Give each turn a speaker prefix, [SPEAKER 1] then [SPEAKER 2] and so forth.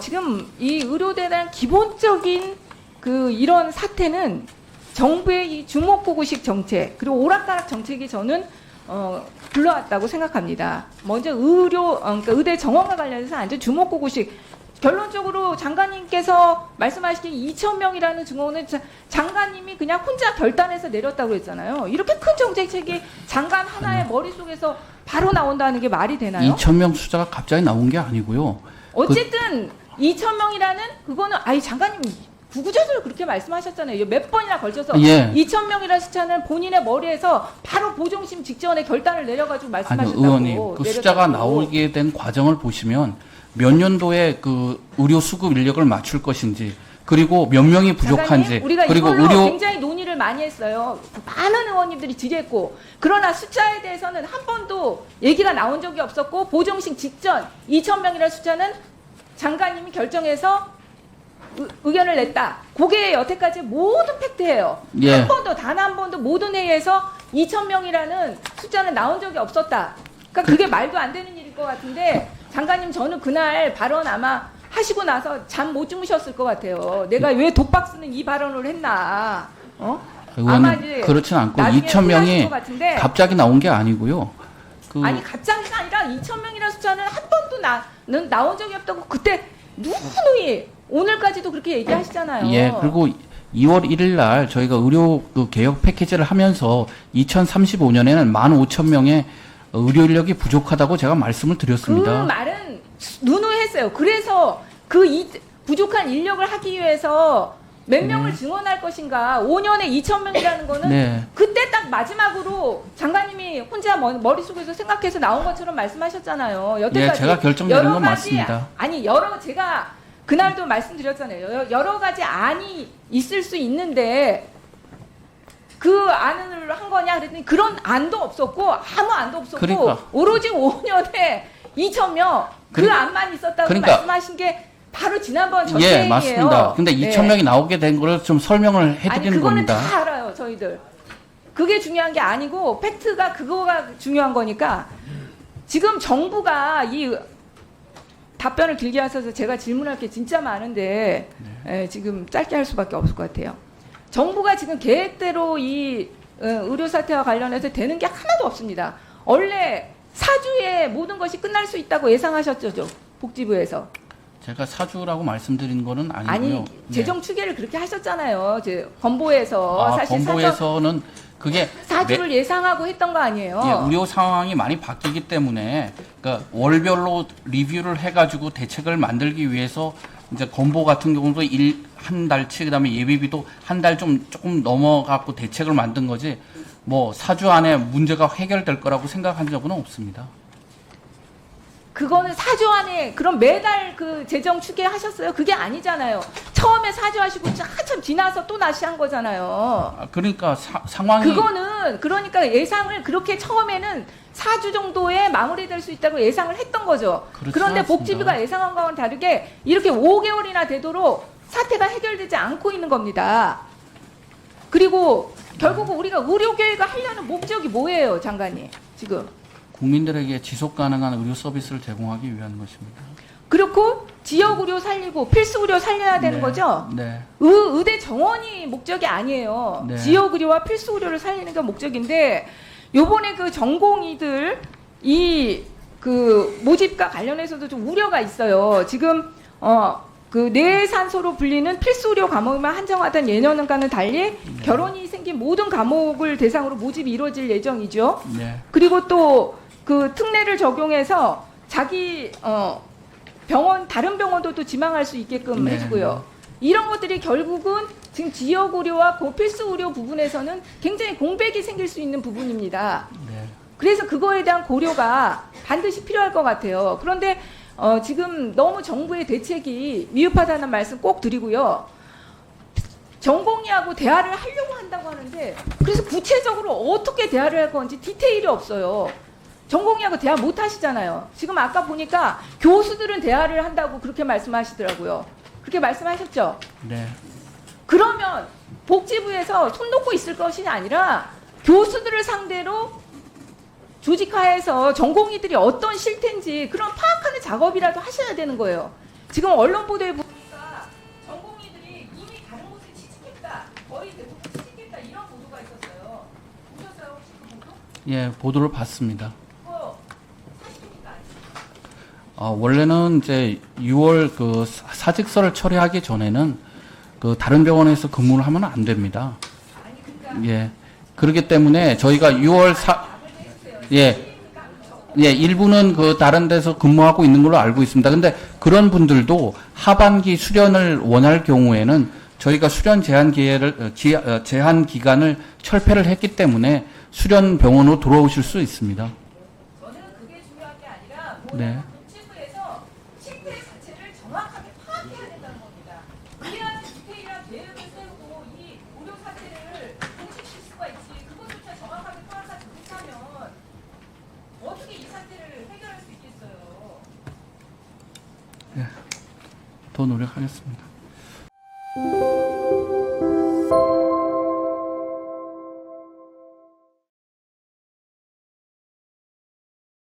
[SPEAKER 1] 지금 이 의료대에 대한 기본적인 이런 사태는 정부의 이 주먹구구식 정책 그리고 오락가락 정책이 저는 불러왔다고 생각합니다. 먼저 그러니까 의대 정원과 관련해서 완전 주먹구구식. 결론적으로 장관님께서 말씀하시기 2,000명이라는 증원은 장관님이 그냥 혼자 결단해서 내렸다고 했잖아요. 이렇게 큰 정책이 장관 하나의 머릿속에서 바로 나온다는 게 말이 되나요?
[SPEAKER 2] 2,000명 숫자가 갑자기 나온 게 아니고요.
[SPEAKER 1] 어쨌든 2,000명이라는 그거는 장관님 구구절절 그렇게 말씀하셨잖아요. 몇 번이나 걸쳐서 2,000명이라는 숫자는 본인의 머리에서 바로 보정심 직전에 결단을 내려가지고 말씀하셨다고.
[SPEAKER 2] 아니요, 의원님. 그 숫자가 나오게 된 과정을 보시면 몇 년도에 그 의료 수급 인력을 맞출 것인지 그리고 몇 명이 부족한지
[SPEAKER 1] 우리가
[SPEAKER 2] 그리고
[SPEAKER 1] 이걸로 굉장히 논의를 많이 했어요. 많은 의원님들이 질의했고 그러나 숫자에 대해서는 한 번도 얘기가 나온 적이 없었고 보정식 직전 2,000명이라는 숫자는 장관님이 결정해서 의견을 냈다. 그게 여태까지 모든 팩트예요. 한 번도 단 한 번도 모든 회의에서 2,000명이라는 숫자는 나온 적이 없었다. 그러니까 그게 말도 안 되는 일일 것 같은데 장관님 저는 그날 발언 아마 하시고 나서 잠 못 주무셨을 것 같아요. 내가 왜 독박 쓰는 이 발언을 했나. 아마 이제
[SPEAKER 2] 그렇진 않고 2,000명이 갑자기 나온 게 아니고요.
[SPEAKER 1] 아니 갑자기가 아니라 2,000명이라는 숫자는 한 번도 나온 적이 없다고 그때 누누이 오늘까지도 그렇게 얘기하시잖아요.
[SPEAKER 2] 예, 그리고 2월 1일 날 저희가 의료 개혁 패키지를 하면서 2035년에는 15,000명의 의료 인력이 부족하다고 제가 말씀을 드렸습니다.
[SPEAKER 1] 그 말은 누누이 했어요. 그래서 부족한 인력을 하기 위해서 몇 명을 증원할 것인가 5년에 2,000명이라는 거는 그때 딱 마지막으로 장관님이 혼자 머릿속에서 생각해서 나온 것처럼 말씀하셨잖아요. 여태까지
[SPEAKER 2] 제가 결정드린 건 맞습니다.
[SPEAKER 1] 아니 제가 그날도 말씀드렸잖아요. 여러 가지 안이 있을 수 있는데 그 안을 한 거냐 그랬더니 그런 안도 없었고 아무 안도 없었고 오로지 5년에 2,000명 그 안만 있었다고 말씀하신 게 바로 지난번 전회의예요.
[SPEAKER 2] 예, 맞습니다. 근데 2,000명이 나오게 된 거를 좀 설명을 해드리는 겁니다.
[SPEAKER 1] 그거는 다 알아요, 저희들. 그게 중요한 게 아니고 팩트가 그거가 중요한 거니까 지금 정부가 이 답변을 길게 하셔서 제가 질문할 게 진짜 많은데 지금 짧게 할 수밖에 없을 것 같아요. 정부가 지금 계획대로 이 의료 사태와 관련해서 되는 게 하나도 없습니다. 원래 4주에 모든 것이 끝날 수 있다고 예상하셨죠, 복지부에서.
[SPEAKER 2] 제가 4주라고 말씀드린 거는 아니고요.
[SPEAKER 1] 아니 재정 추계를 그렇게 하셨잖아요. 건보에서 사실
[SPEAKER 2] 건보에서는 그게
[SPEAKER 1] 4주를 예상하고 했던 거 아니에요?
[SPEAKER 2] 예, 의료 상황이 많이 바뀌기 때문에 그러니까 월별로 리뷰를 해가지고 대책을 만들기 위해서 이제 건보 같은 경우도 한 달치 그다음에 예비비도 한 달 조금 넘어갖고 대책을 만든 거지 뭐 4주 안에 문제가 해결될 거라고 생각한 적은 없습니다.
[SPEAKER 1] 그거는 4주 안에 그럼 매달 그 재정 추계하셨어요? 그게 아니잖아요. 처음에 4주 하시고 한참 지나서 또 다시 한 거잖아요.
[SPEAKER 2] 그러니까 상황이
[SPEAKER 1] 그거는 그러니까 예상을 그렇게 처음에는 4주 정도에 마무리될 수 있다고 예상을 했던 거죠. 그런데 복지부가 예상한 거와는 다르게 이렇게 5개월이나 되도록 사태가 해결되지 않고 있는 겁니다. 그리고 결국은 우리가 의료 계획을 하려는 목적이 뭐예요, 장관님? 지금
[SPEAKER 2] 국민들에게 지속 가능한 의료 서비스를 제공하기 위한 것입니다.
[SPEAKER 1] 그렇고 지역 의료 살리고 필수 의료 살려야 되는 거죠?
[SPEAKER 2] 네.
[SPEAKER 1] 의대 정원이 목적이 아니에요. 지역 의료와 필수 의료를 살리는 게 목적인데 요번에 그 전공의들 그 모집과 관련해서도 좀 우려가 있어요. 지금 그 내산소로 불리는 필수 의료 과목만 한정하던 예년과는 달리 결혼이 생긴 모든 과목을 대상으로 모집이 이루어질 예정이죠. 그리고 또 그 특례를 적용해서 자기 다른 병원도 또 지망할 수 있게끔 해주고요. 이런 것들이 결국은 지금 지역 의료와 고필수 의료 부분에서는 굉장히 공백이 생길 수 있는 부분입니다. 그래서 그거에 대한 고려가 반드시 필요할 것 같아요. 그런데 지금 너무 정부의 대책이 미흡하다는 말씀 꼭 드리고요. 전공의하고 대화를 하려고 한다고 하는데 그래서 구체적으로 어떻게 대화를 할 건지 디테일이 없어요. 전공의하고 대화 못 하시잖아요. 지금 아까 보니까 교수들은 대화를 한다고 그렇게 말씀하시더라고요. 그렇게 말씀하셨죠?
[SPEAKER 2] 네.
[SPEAKER 1] 그러면 복지부에서 손 놓고 있을 것이 아니라 교수들을 상대로 조직화해서 전공의들이 어떤 실태인지 그런 파악하는 작업이라도 하셔야 되는 거예요. 지금 언론 보도에 보니까 전공의들이 이미 다른 곳에 취직했다, 거의 대부분 취직했다 이런 보도가 있었어요. 보셨어요 혹시 그 보도?
[SPEAKER 2] 예, 보도를 봤습니다.
[SPEAKER 1] 그거 사실입니까?
[SPEAKER 2] 원래는 이제 6월 그 사직서를 처리하기 전에는 그 다른 병원에서 근무를 하면 안 됩니다.
[SPEAKER 1] 아니 그러니까
[SPEAKER 2] 예. 그렇기 때문에 저희가 6월 일부는 그 다른 데서 근무하고 있는 걸로 알고 있습니다. 근데 그런 분들도 하반기 수련을 원할 경우에는 저희가 수련 제한 제한 기간을 철폐를 했기 때문에 수련 병원으로 들어오실 수 있습니다.
[SPEAKER 1] 저는 그게 중요한 게 아니라
[SPEAKER 2] 네.
[SPEAKER 1] 복지부에서 실태 자체를 정확하게 파악해야 된다는 겁니다. 그래야 디테일한 계획을 세우고 이 의료 사태를 공식실 수가 있지. 그것조차 정확하게 파악하지 못하면 어떻게 이 사태를 해결할 수 있겠어요?
[SPEAKER 2] 더 노력하겠습니다.